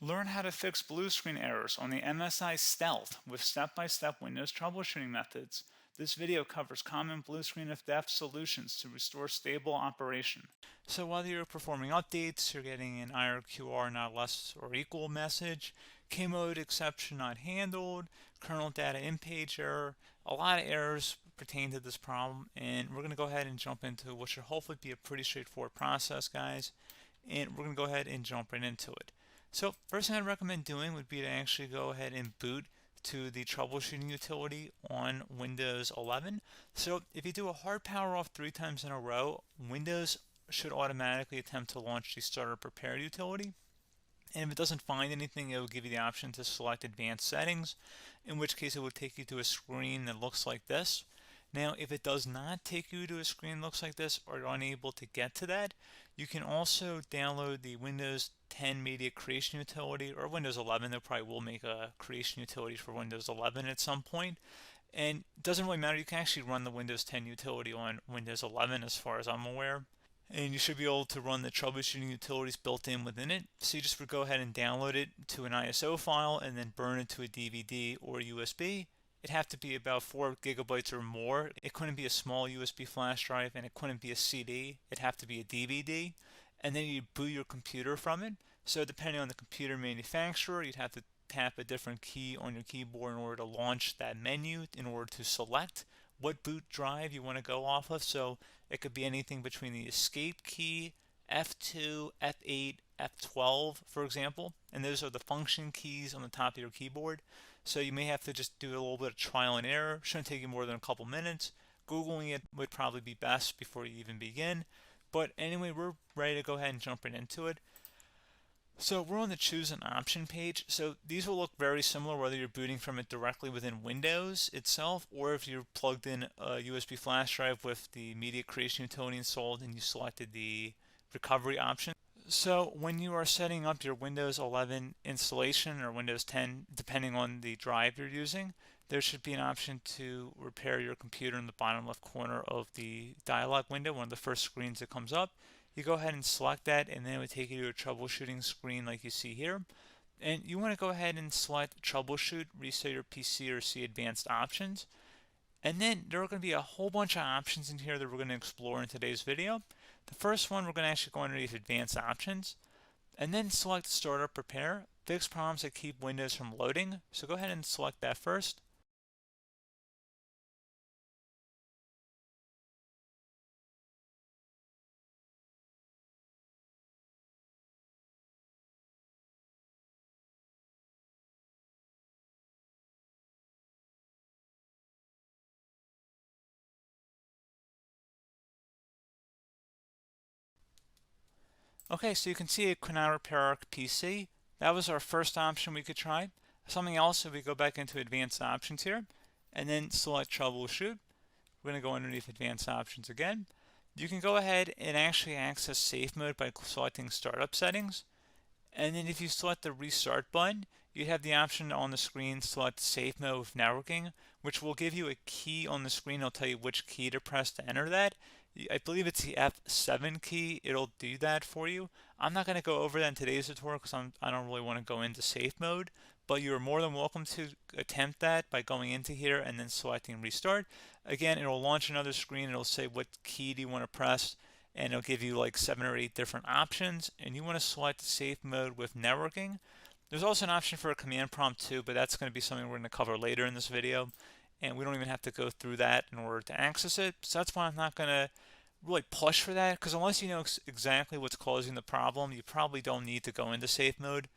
Learn how to fix blue screen errors on the MSI Stealth with step-by-step Windows troubleshooting methods. This video covers common blue screen of death solutions to restore stable operation. So whether you're performing updates, you're getting an IRQR not less or equal message, K-mode exception not handled, kernel data in page error, a lot of errors pertain to this problem, and we're going to go ahead and jump into what should hopefully be a pretty straightforward process, guys, and we're going to go ahead and jump right into it. So first thing I'd recommend doing would be to actually go ahead and boot to the troubleshooting utility on Windows 11. So if you do a hard power off 3 times in a row, Windows should automatically attempt to launch the starter prepare utility. And if it doesn't find anything, it will give you the option to select advanced settings, in which case it will take you to a screen that looks like this. Now, if it does not take you to a screen that looks like this, or you're unable to get to that, you can also download the Windows 10 Media Creation Utility, or Windows 11. They probably will make a creation utility for Windows 11 at some point. And it doesn't really matter. You can actually run the Windows 10 utility on Windows 11 as far as I'm aware. And you should be able to run the troubleshooting utilities built in within it. So you just would go ahead and download it to an ISO file and then burn it to a DVD or USB. It'd have to be about 4 gigabytes or more. It couldn't be a small USB flash drive, and it couldn't be a CD. It'd have to be a DVD. And then you'd boot your computer from it. So depending on the computer manufacturer, you'd have to tap a different key on your keyboard in order to launch that menu, in order to select what boot drive you want to go off of. So it could be anything between the escape key, F2, F8, F12, for example. And those are the function keys on the top of your keyboard. So you may have to just do a little bit of trial and error. Shouldn't take you more than a couple minutes. Googling it would probably be best before you even begin. But anyway, we're ready to go ahead and jump right into it. So we're on the choose an option page. So these will look very similar whether you're booting from it directly within Windows itself, or if you're plugged in a USB flash drive with the media creation utility installed and you selected the recovery option. So when you are setting up your Windows 11 installation or Windows 10, depending on the drive you're using, there should be an option to repair your computer in the bottom left corner of the dialog window, one of the first screens that comes up. You go ahead and select that, and then it would take you to a troubleshooting screen like you see here. And you want to go ahead and select troubleshoot, reset your PC, or see advanced options. And then there are going to be a whole bunch of options in here that we're going to explore in today's video. The first one, we're going to actually go underneath advanced options and then select startup prepare, fix problems that keep Windows from loading. So go ahead and select that first. Okay, so you can see it could not repair our PC. That was our first option we could try. Something else, if we go back into advanced options here and then select troubleshoot, we're going to go underneath advanced options again. You can go ahead and actually access safe mode by selecting startup settings. And then if you select the restart button, you have the option on the screen select safe mode with networking, which will give you a key on the screen. It'll tell you which key to press to enter that. I believe it's the F7 key. It'll do that for you. I'm not going to go over that in today's tutorial because I don't really want to go into safe mode, but you're more than welcome to attempt that by going into here and then selecting restart. Again, it'll launch another screen. It'll say what key do you want to press, and it'll give you like 7 or 8 different options, and you want to select safe mode with networking. There's also an option for a command prompt too, but that's going to be something we're going to cover later in this video, and we don't even have to go through that in order to access it. So that's why I'm not going to really push for that, because unless you know exactly what's causing the problem, you probably don't need to go into safe mode.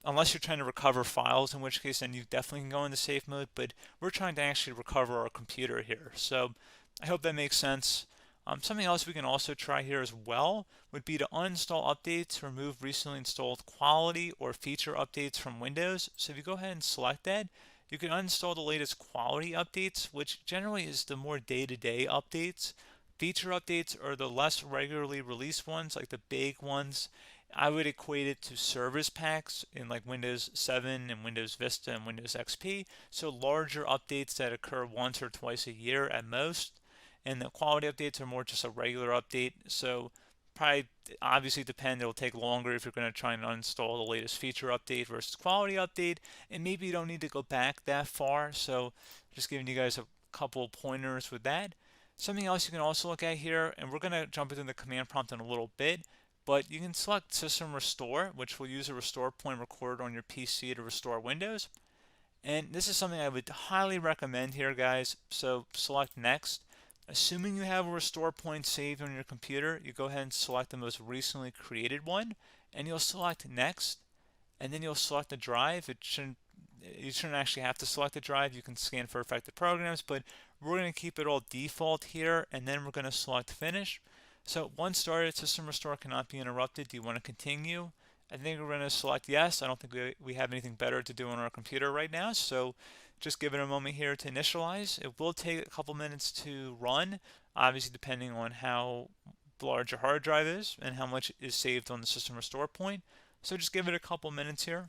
Unless you're trying to recover files, in which case then you definitely can go into safe mode, but we're trying to actually recover our computer here. So I hope that makes sense. Something else we can also try here as well would be to uninstall updates, remove recently installed quality or feature updates from Windows. So if you go ahead and select that, you can uninstall the latest quality updates, which generally is the more day-to-day updates. Feature updates are the less regularly released ones, like the big ones. I would equate it to service packs in like Windows 7 and Windows Vista and Windows XP. So larger updates that occur once or twice a year at most. And the quality updates are more just a regular update. So probably obviously depend. It'll take longer if you're going to try and uninstall the latest feature update versus quality update, and maybe you don't need to go back that far. So just giving you guys a couple of pointers with that. Something else you can also look at here, and we're going to jump into the command prompt in a little bit, but you can select System Restore, which will use a restore point recorded on your PC to restore Windows. And this is something I would highly recommend here, guys. So select Next. Assuming you have a restore point saved on your computer, you go ahead and select the most recently created one, and you'll select Next, and then you'll select the drive. You shouldn't actually have to select the drive. You can scan for affected programs, but we're going to keep it all default here, and then we're going to select Finish. So once started, System Restore cannot be interrupted. Do you want to continue? I think we're going to select yes. I don't think we have anything better to do on our computer right now, so just give it a moment here to initialize. It will take a couple minutes to run, obviously depending on how large your hard drive is and how much is saved on the System Restore point. So just give it a couple minutes here.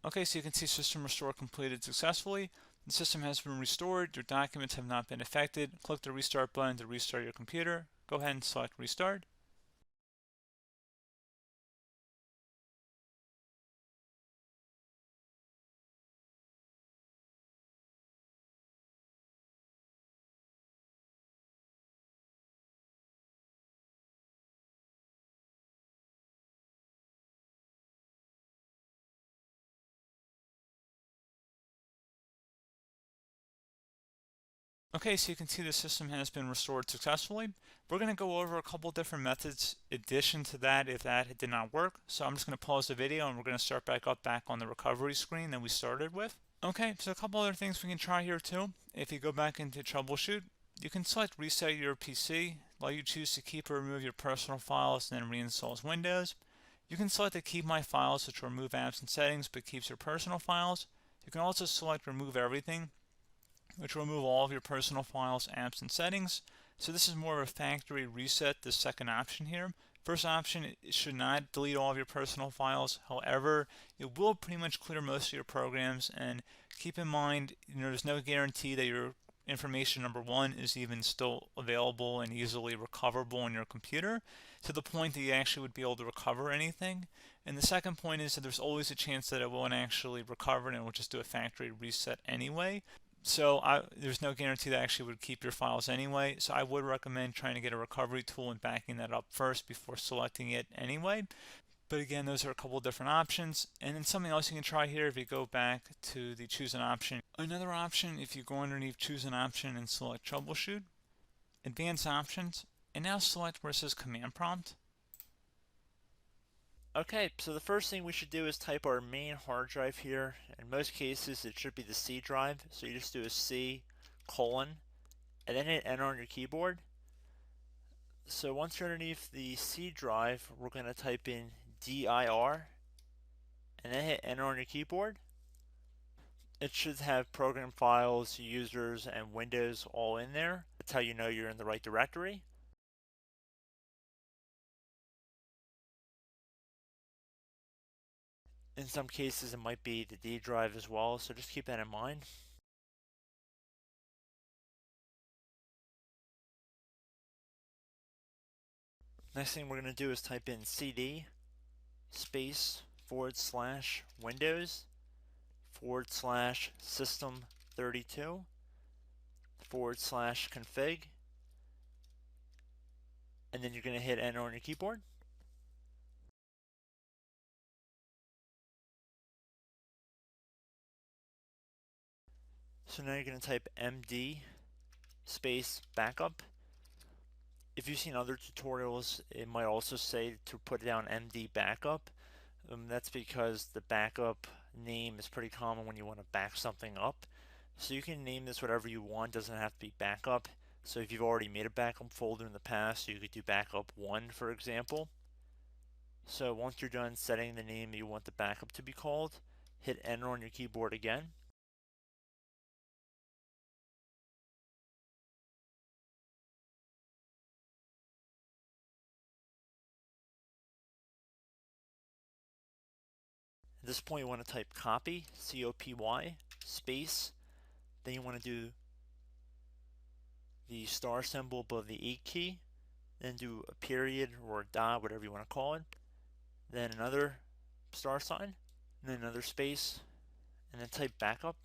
Okay, so you can see System Restore completed successfully. The system has been restored. Your documents have not been affected. Click the Restart button to restart your computer. Go ahead and select Restart. Okay, so you can see the system has been restored successfully. We're going to go over a couple different methods in addition to that if that did not work. So I'm just going to pause the video and we're going to start back on the recovery screen that we started with. Okay, so a couple other things we can try here too. If you go back into troubleshoot, you can select reset your PC, while you choose to keep or remove your personal files and then reinstalls Windows. You can select to keep my files, which will remove apps and settings but keeps your personal files. You can also select remove everything, which will remove all of your personal files, apps, and settings. So this is more of a factory reset, the second option here. First option, it should not delete all of your personal files. However, it will pretty much clear most of your programs, and keep in mind, there's no guarantee that your information, number one, is even still available and easily recoverable on your computer to the point that you actually would be able to recover anything. And the second point is that there's always a chance that it won't actually recover and it will just do a factory reset anyway. So there's no guarantee that actually would keep your files anyway. So I would recommend trying to get a recovery tool and backing that up first before selecting it anyway. But again, those are a couple different options. And then something else you can try here, if you go back to the choose an option. Another option, if you go underneath choose an option and select troubleshoot, advanced options, and now select where it says command prompt. Okay, so the first thing we should do is type our main hard drive here. In most cases, it should be the C drive. So you just do a C : and then hit enter on your keyboard. So once you're underneath the C drive, we're going to type in dir and then hit enter on your keyboard. It should have program files, users, and Windows all in there. That's how you know you're in the right directory. In some cases, it might be the D drive as well, so just keep that in mind. Next thing we're going to do is type in cd space / Windows / system32 / config, and then you're going to hit enter on your keyboard. So now you're going to type md space backup. If you've seen other tutorials, it might also say to put down md backup. That's because the backup name is pretty common when you want to back something up. So you can name this whatever you want, doesn't have to be backup. So if you've already made a backup folder in the past, you could do backup 1, for example. So once you're done setting the name you want the backup to be called, hit enter on your keyboard again. At this point, you want to type copy, C-O-P-Y, space. Then you want to do the star symbol above the 8 key. Then do a period or a dot, whatever you want to call it. Then another star sign, and then another space, and then type backup.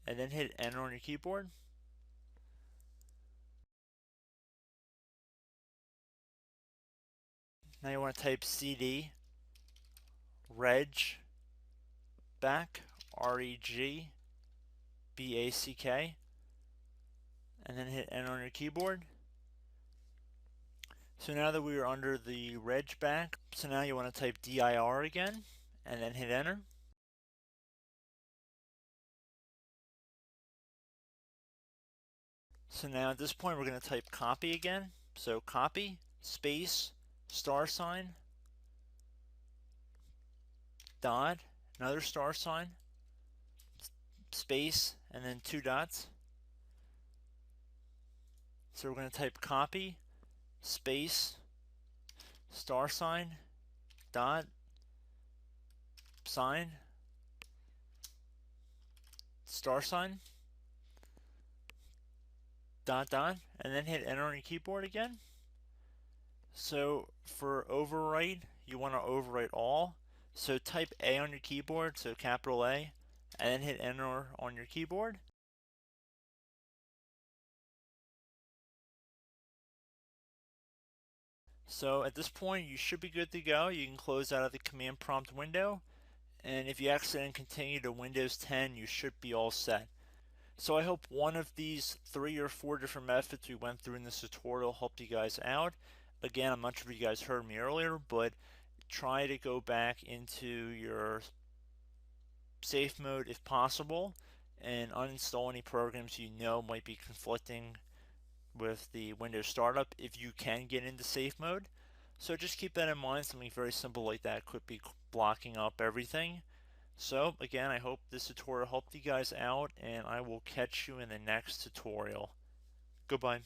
And then hit enter on your keyboard. Now you want to type cd reg back, REG BACK, and then hit enter on your keyboard. So now that we are under the reg back, so now you want to type dir again, and then hit enter. So now at this point we're going to type copy again. So copy, space, star sign, dot, another star sign, space, and then 2 dots. So we're going to type copy, space, star sign, dot, sign, star sign, dot, dot, and then hit enter on your keyboard again. So for overwrite, you want to overwrite all. So type A on your keyboard, so capital A, and then hit enter on your keyboard. So at this point, you should be good to go. You can close out of the command prompt window, and if you accidentally continue to Windows 10, you should be all set. So I hope one of these 3 or 4 different methods we went through in this tutorial helped you guys out. Again, I'm not sure if you guys heard me earlier, but try to go back into your safe mode if possible and uninstall any programs you know might be conflicting with the Windows startup if you can get into safe mode. So just keep that in mind. Something very simple like that could be blocking up everything. So again, I hope this tutorial helped you guys out, and I will catch you in the next tutorial. Goodbye.